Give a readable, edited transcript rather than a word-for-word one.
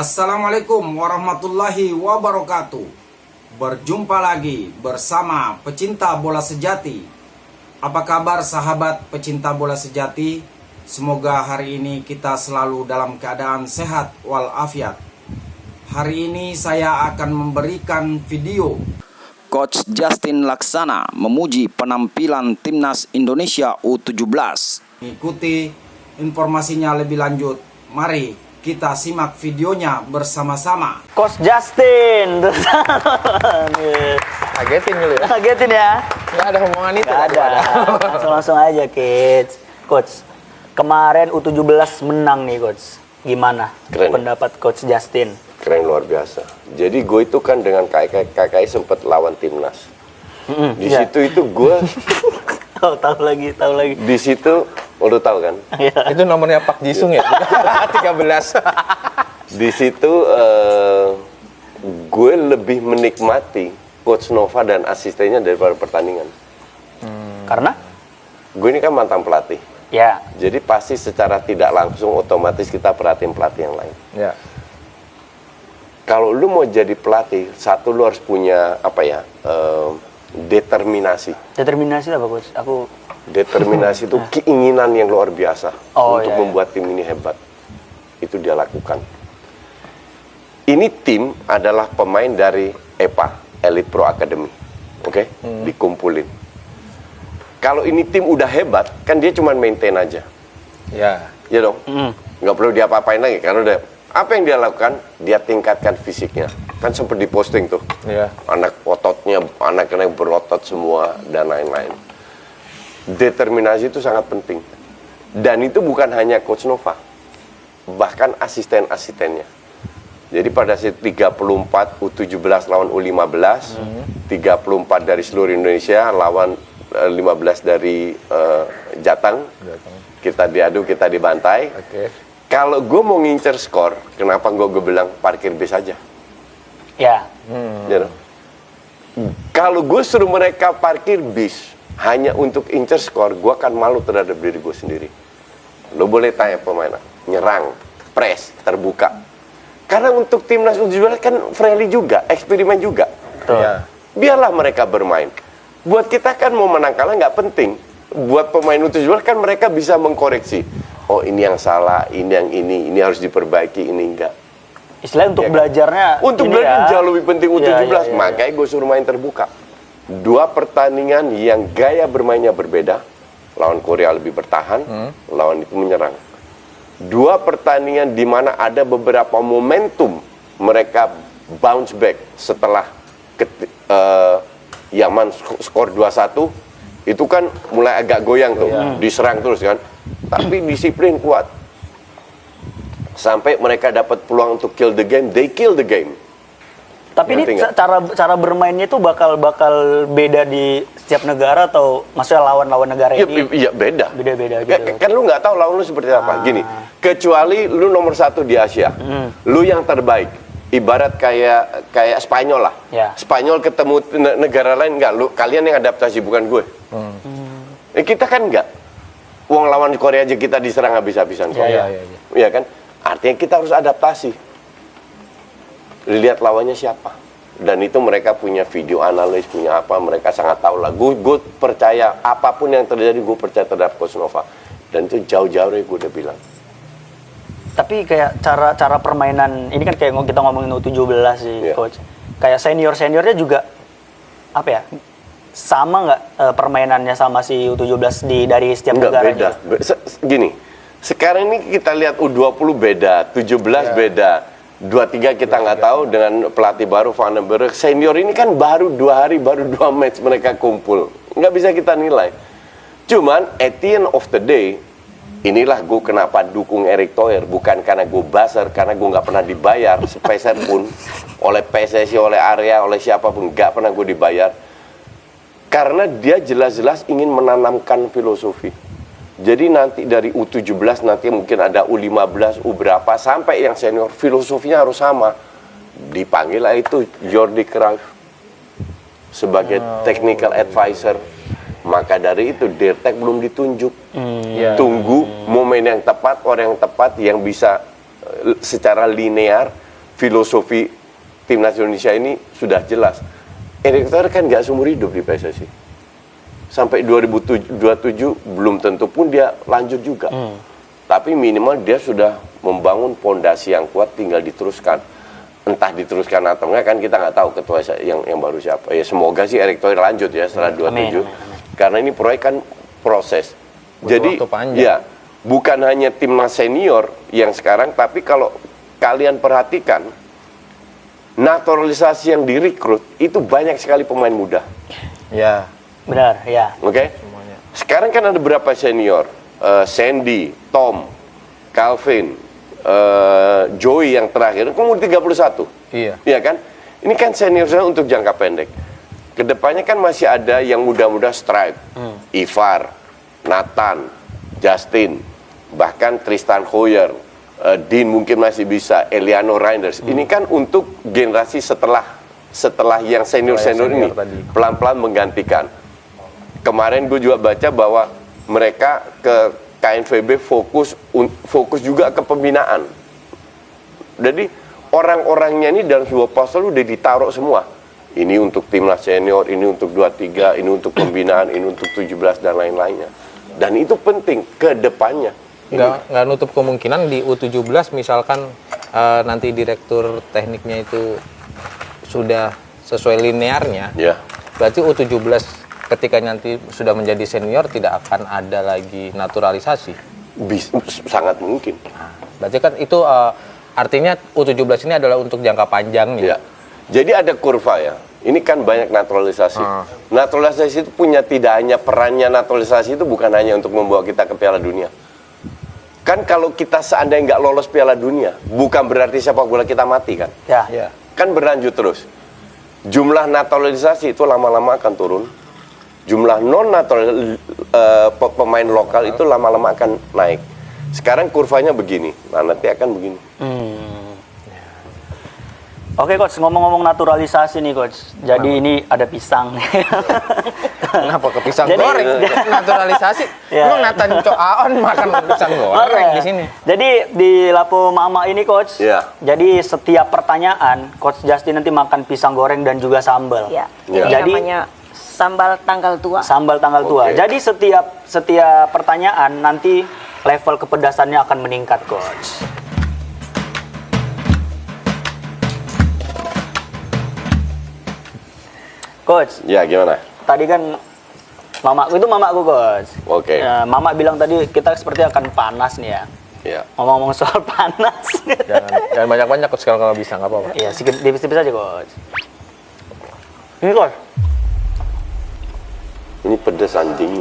Assalamualaikum warahmatullahi wabarakatuh. Berjumpa lagi bersama pecinta bola sejati. Apa kabar sahabat pecinta bola sejati? Semoga hari ini kita selalu dalam keadaan sehat walafiat. Hari ini saya akan memberikan video Coach Justin Laksana memuji penampilan Timnas Indonesia U17. Ikuti informasinya lebih lanjut. Mari kita simak videonya bersama-sama. Coach Justin. Kagetin dulu ya? Kagetin ya? Nggak ada omongan itu? Nggak ada. Langsung aja, kids. Coach, kemarin U17 menang nih, Coach. Gimana Keren. pendapat Coach Justin? Keren, luar biasa. Jadi gue itu kan dengan KKI sempat lawan timnas. Di iya. situ itu gue tahu lagi. di situ lo tahu kan? Itu nomornya Pak Jisung ya? 13. Di situ gue lebih menikmati Coach Nova dan asistennya daripada pertandingan. Karena? Gue ini kan mantan pelatih. Ya. Jadi pasti secara tidak langsung otomatis kita perhatiin pelatih yang lain. Ya. Kalau lu mau jadi pelatih, satu lu harus punya determinasi. Determinasi apa, Coach? Determinasi itu keinginan yang luar biasa untuk iya. membuat tim ini hebat. Itu dia lakukan. Ini tim adalah pemain dari EPA, Elite Pro Academy. Oke? Dikumpulin. Kalau ini tim udah hebat, kan dia cuma maintain aja. Ya. Ya dong? Nggak perlu diapa-apain lagi. Karena udah, apa yang dia lakukan? Dia tingkatkan fisiknya. Kan sempat diposting tuh. Ya. Anak ototnya, anak-anak berotot semua, dan lain-lain. Determinasi itu sangat penting. Dan itu bukan hanya Coach Nova, bahkan asisten-asistennya. Jadi pada saat 34 U17 lawan U15, 34 dari seluruh Indonesia lawan 15 dari Jateng. Kita diadu, kita dibantai. Oke. Kalau gue mau ngincer skor, kenapa gue bilang parkir bis aja? Ya. You know? Kalau gue suruh mereka parkir bis hanya untuk incer skor, gue akan malu terhadap diri gue sendiri. Lo boleh tanya pemain, nyerang, press, terbuka. Karena untuk timnas U17 kan friendly juga, eksperimen juga. Ya. Biarlah mereka bermain. Buat kita kan mau menang kalah nggak penting. Buat pemain U17 kan mereka bisa mengkoreksi. Oh ini yang salah, ini yang ini harus diperbaiki, ini enggak. Istilahnya untuk Ya kan? belajarnya Untuk ini belajar ya. jauh lebih penting U17, Ya. makanya gue suruh main terbuka. Dua pertandingan yang gaya bermainnya berbeda. Lawan Korea lebih bertahan, lawan itu menyerang. Dua pertandingan di mana ada beberapa momentum mereka bounce back setelah Yaman skor 2-1, itu kan mulai agak goyang tuh, diserang terus kan. Tapi disiplin kuat. Sampai mereka dapat peluang untuk kill the game, they kill the game. Tapi ini Ngerti nggak? cara bermainnya itu bakal beda di setiap negara atau maksudnya lawan negara ini? Iya beda. Beda-beda gitu. Kan lu nggak tahu lawan lu seperti apa. Gini, kecuali lu nomor 1 di Asia, lu yang terbaik. Ibarat kayak Spanyol lah. Ya. Spanyol ketemu negara lain nggak, lu kalian yang adaptasi bukan gue. Kita kan nggak. Uang lawan Korea aja kita diserang habis-habisan kok. Ya. Iya kan? Artinya kita harus adaptasi. Lihat lawannya siapa. Dan itu mereka punya video analis, punya apa, mereka sangat tahu lah. Gue percaya apapun yang terjadi, gue percaya terhadap Coach Nova. Dan itu jauh-jauh dari gue udah bilang. Tapi kayak cara permainan ini kan kayak kita ngomongin U17 sih, Iya. Coach. Kayak seniornya juga apa ya? Sama nggak permainannya sama si U17 dari setiap Enggak, negaranya? beda. Gini, sekarang ini kita lihat U20 beda, 17 beda. 23 kita nggak tahu dengan pelatih baru Van den Berg. Senior ini kan baru 2 hari, baru 2 match mereka kumpul. Nggak bisa kita nilai. Cuman at the end of the day, inilah gue kenapa dukung Erick Thohir. Bukan karena gue buzzer, karena gue nggak pernah dibayar sepeser pun oleh PSSI, oleh Arya, oleh siapapun. Nggak pernah gue dibayar. Karena dia jelas-jelas ingin menanamkan filosofi. Jadi nanti dari U17 nanti mungkin ada U15, U berapa, sampai yang senior, filosofinya harus sama. Dipanggil lah itu Jordi Cruyff sebagai technical advisor. Maka dari itu Dirtek belum ditunjuk. Tunggu momen yang tepat, orang yang tepat yang bisa secara linear filosofi timnas Indonesia ini sudah jelas. Erick Thohir kan nggak seumur hidup di PSSI. Sampai 2027 belum tentu pun dia lanjut juga. Tapi minimal dia sudah membangun pondasi yang kuat, tinggal diteruskan. Entah diteruskan atau enggak kan kita nggak tahu ketua yang baru siapa. Ya semoga sih Erick Thohir lanjut ya setelah 27. Karena ini proyek kan proses. Jadi waktu panjang. ya bukan hanya timnas senior yang sekarang, tapi kalau kalian perhatikan naturalisasi yang direkrut itu banyak sekali pemain muda. Ya. Benar, ya. Oke? Sekarang kan ada berapa senior? Sandy, Tom, Calvin, Joey yang terakhir, umur 31. Iya. Iya kan? Ini kan senior untuk jangka pendek. Kedepannya kan masih ada yang muda-muda Stripe, Ivar, Nathan, Justin, bahkan Tristan Hoyer, Dean mungkin masih bisa, Eliano Reinders. Ini kan untuk generasi setelah yang senior-senior ini tadi. pelan-pelan menggantikan. Kemarin gue juga baca bahwa mereka ke KNVB fokus juga ke pembinaan. Jadi orang-orangnya ini dalam sebuah pasal udah ditaruh semua. Ini untuk timnas senior, ini untuk 23, ini untuk pembinaan, ini untuk 17 dan lain-lainnya. Dan itu penting ke depannya. Nggak nutup kemungkinan di U17 misalkan nanti direktur tekniknya itu sudah sesuai linearnya. Ya. Berarti U17 ketika nanti sudah menjadi senior tidak akan ada lagi naturalisasi. Sangat mungkin. Berarti kan itu artinya U17 ini adalah untuk jangka panjang nih. Ya. Jadi ada kurva ya. Ini kan banyak naturalisasi. Naturalisasi itu punya tidak hanya perannya naturalisasi itu bukan hanya untuk membawa kita ke Piala Dunia. Kan kalau kita seandainya nggak lolos Piala Dunia, bukan berarti sepak bola kita mati kan? Ya. Ya. Kan berlanjut terus. Jumlah naturalisasi itu lama-lama akan turun. Jumlah non-natural pemain lokal itu lama-lama akan naik. Sekarang kurvanya begini, nah nanti akan begini. Oke coach, ngomong-ngomong naturalisasi nih coach. Jadi ini ada pisang. Kenapa ke pisang Jadi- goreng? Naturalisasi. Ya. Emang Nathan Cok Aon makan pisang goreng di sini. Jadi di Lapo Mama ini coach. Ya. Jadi setiap pertanyaan coach Justin nanti makan pisang goreng dan juga sambal. Ya, Ya. ini Jadi namanya sambal tanggal tua. sambal tanggal tua. Oke. Jadi setiap pertanyaan nanti level kepedasannya akan meningkat coach. Coach, Ya gimana? tadi kan mamaku itu mamaku coach. Oke. Ya, mama bilang tadi kita seperti akan panas nih ya. Ya. Ngomong-ngomong soal panas. Jangan banyak-banyak coach kalau bisa nggak apa-apa. Iya, sedikit tipis-tipis aja coach. Ini coach. Ini pedes anjing.